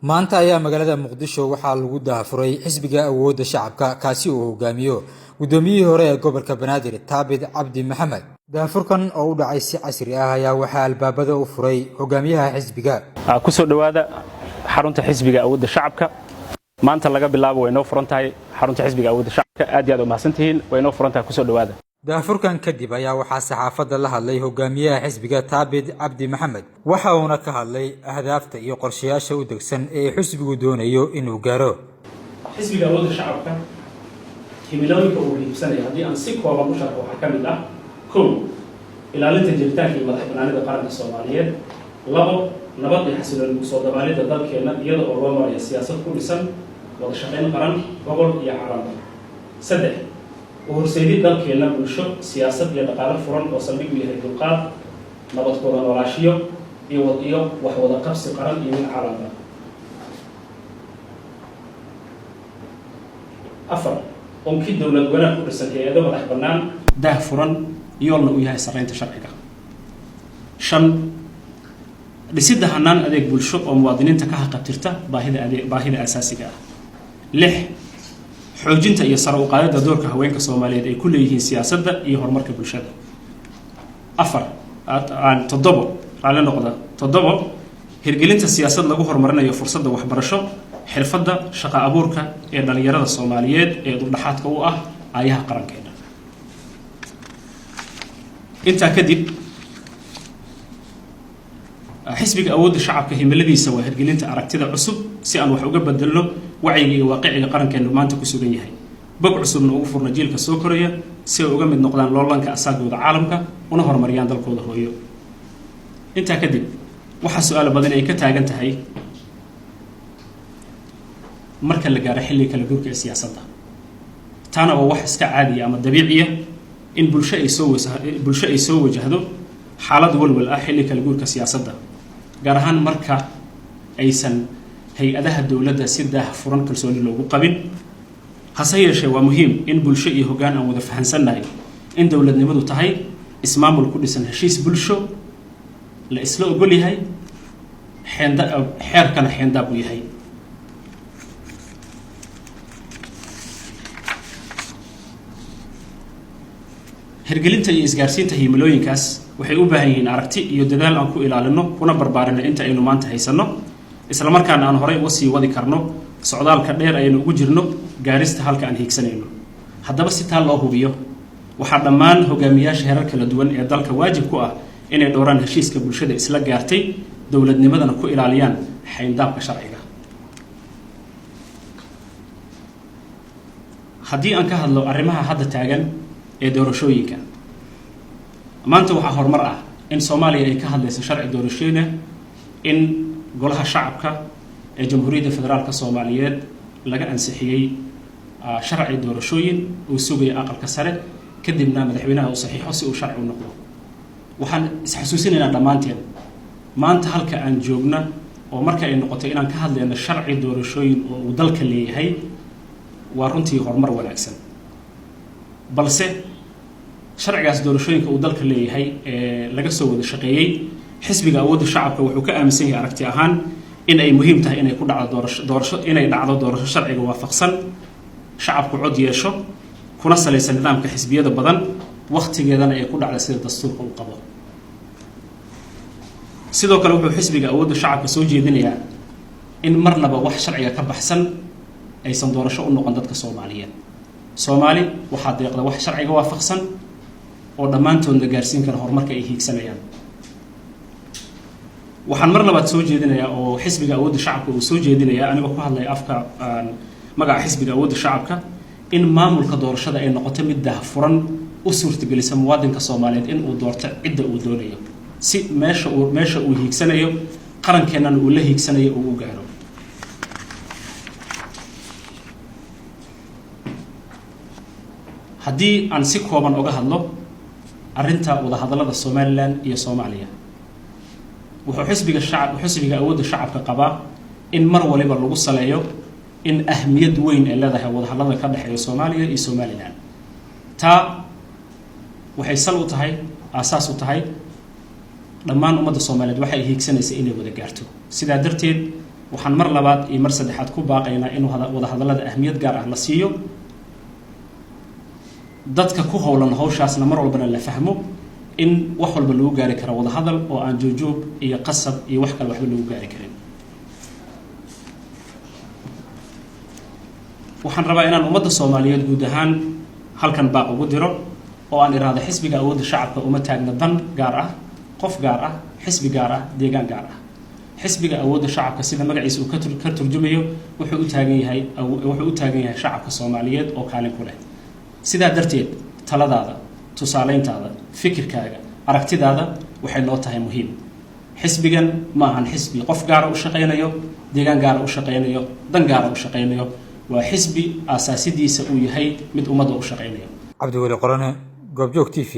maanta ayaa magaalada Muqdisho waxaa lagu daafuray xisbiga awoodda shacabka kaasi oo hogaamiyo gudoomiyihii hore ee gobolka Banaadir Taabid Cabdi Maxamed. daafurkan oo u dhacay si casri ah ayaa waxaa albaabada u furay hogaamiyaha xisbiga. ku soo dhawaada xarunta xisbiga awoodda shacabka. maanta laga bilaabo way noo furan tahay xarunta xisbiga awoodda shacabka. aad iyo aad u mahadsantihiin, way noo furan tahay. ku soo dhawaada. daafurkan kadib ayaa waxaa saxaafadda la hadlay hogaamiyaha xisbiga Taabid Cabdi Maxamed. waxa uuna ka hadlay ahdaafta iyo qorshayaasha u degsan ee xisbigu doonayo inuu gaaro. xisbiga awoodda shacabka himilooyinka uu hiibsanaya haddii aan si kooban u sharxo waxaa ka mid ah: 1. ilaalinta jiritaanka iyo madaxbannaanida qaranka Soomaaliyeed. 2. nabad iyo xasilooni ku soo dabaalidda dalkeena iyada oo loo marayo siyaasad ku dhisan wada shaqayn qaran, gobol iyo caalamka. 3. وهرسيدي dalkeena bulsho siyaasad iyo dhaqaale furan oo saldhig u yahay dulqaad, nabad ku noolaashiyo iyo wax wada qabsi qaran iyo mid caalamka. 4. unkii dowlad wanaag ku dhisan hay'ado madax bannaan, daah furan yoolna u yahay saraynta sharciga. 5. dhisidda hanaan adeeg bulsho oo muwaadiniinta ka haqabtirta baahida asaasiga ah. 6. xoojinta iyo sare u qaadida doorka haweenka Soomaaliyeed ay ku leeyihiin siyaasadda iyo horumarka bulshada. 7. hirgelinta siyaasad lagu horumarinayo fursadda waxbarasho, xirfadda, shaqo abuurka ee dhalinyarada Soomaaliyeed ee duldaxaadka u ah aayaha qarankeena. intaa kadib xisbiga awoodda shacabka himiladiisa waa hirgelinta aragtida cusub si aan wax uga bedelno wacyiga iyo waaqiciga qarankeenu maanta ku sugan yahay. bog cusubna ugu furna jiilka soo koraya si ay uga mid noqdaan loolanka asaagooda caalamka una horumariyaan dalkooda hooyo. intaa kadib waxaa su'aalo badan ay ka taagan tahay marka la gaaro xilliga kala guurka ee siyaasadda. taana waa wax iska caadi ama dabiiciya in bulsho ay soo wajahdo xaalad walwal ah xilliga kala guurka siyaasadda, gaar ahaan marka aysan hay-adaha dowladda si daahfuran kalsooni loogu qabin. hase yeeshee waa muhiim in bulsho iyo hoggaan aan wada fahansannahay in dowladnimadu tahay ismaamul ku dhisan heshiis bulsho la isla ogol yahay, xeerkana xeendaab u yahay. hirgelinta iyo isgaarsiinta himilooyinkaas waxay u baahan yihiin aragti iyo dadaal aan ku ilaalino kuna barbaarino inta aynu maanta haysanno, isla markaana aan horey uga sii wadi karno socdaalka dheer aynu ugu jirno gaarista halka aan hiigsanayno. haddaba si taa loo hubiyo waxaa dhammaan hogaamiyaasha heerar kala duwan ee dalka waajib ku ah inay dhowraan heshiiska bulshada isla gaartay, dowladnimadana ku ilaaliyaan xayndaabka sharciga. haddii aan ka hadlo arrimaha hadda taagan ee doorashooyinka, maanta waxaa horumar ah in Soomaaliya ay ka hadlayso sharci doorashooyin in golaha shacabka ee Jamhuuriyadda Federaalka Soomaaliyeed laga ansixiyay sharci doorashooyin uu sugay aqalka sare kadibna madaxweynaha uu saxiixo si uu sharci u noqdo. waxaan isxasuusinaynaa dhammaanteen maanta halka aan joogna oo marka ay noqoto inaan ka hadlayno sharci doorashooyin oo uu dalka leeyahay waa runtii horumar wanaagsan. balse sharcigaas doorashooyinka uu dalka leeyahay ee laga soo wada shaqeeyay xisbiga awoodda shacabka wuxuu ka aaminsan yahay aragti ahaan in ay muhiim tahay inay ku dhacdo doorasho sharciga waafaqsan, shacabku cod yeesho, kuna salaysan nidaamka xisbiyada badan, waqtigeedana ay ku dhacdo sida dastuurka uu qabo. sidoo kale wuxuu xisbiga awoodda shacabka soo jeedinayaa in marnaba wax sharciga ka baxsan aysan doorasho u noqon dadka Soomaaliyeed. Soomaali waxaa deeqda wax sharciga waafaqsan oo dhammaantoodna gaarsiin kara horumarka ay hiigsanayaan. waxaan mar labaad soo jeedinayaa oo xisbiga awoodda shacabka uu soo jeedinayaa anigoo ku hadlaya afka magaca xisbiga awoodda shacabka in maamulka doorashada ay noqoto mid daahfuran u suurtagelisa muwaadinka Soomaaliyeed in uu doorto cidda uu doonayo si meesha uu hiigsanayo qarankeenana uu la hiigsanayo uu u gaaro. haddii aan si kooban uga hadlo arrinta wada hadallada Somaliland iyo Soomaaliya, wuxuu xisbiga awoodda shacabka qabaa in mar waliba lagu saleeyo in ahmiyad weyn ay leedahay wada hadallada ka dhaxeeya Soomaaliya iyo Somaliland. taa waxay sal u tahay, aasaas u tahay dhammaan ummadda Soomaaliyeed waxay hiigsanaysaa inay wada gaarto. sidaa darteed waxaan mar labaad iyo mar saddexaad ku baaqaynaa in wada hadallada ahmiyad gaar ah la siiyo dadka ku howlan hawshaasna mar walbana la fahmo in wax walba lagu gaari karo wada hadal oo aan joojoob iyo qasab iyo wax kale waxba lagu gaari karin waxaan rabaa inaan ummadda Soomaaliyeed guud ahaan halkan baaq ugu diro oo aan iraado xisbiga awoodda shacabka uma taagna dan gaar ah qof gaar ah xisbi gaar ah deegaan gaar ah xisbiga awoodda shacabka sida magaciisa uu ka turjumayo wuxuu u taagan yahay shacabka Soomaaliyeed oo kaalin ku leh sidaa darteed taladaada tusaaleyntaada fikirkaaga aragtidaada waxay noo tahay muhiim xisbigan ma ahan xisbi qof gaar ah u shaqeynayo deegaan gaar ah u shaqeynayo dan gaar ah u shaqeynayo waa xisbi asaasidiisa uu yahay mid ummadda u shaqeynayo Cabdi Weli Qorane Goobjoog TV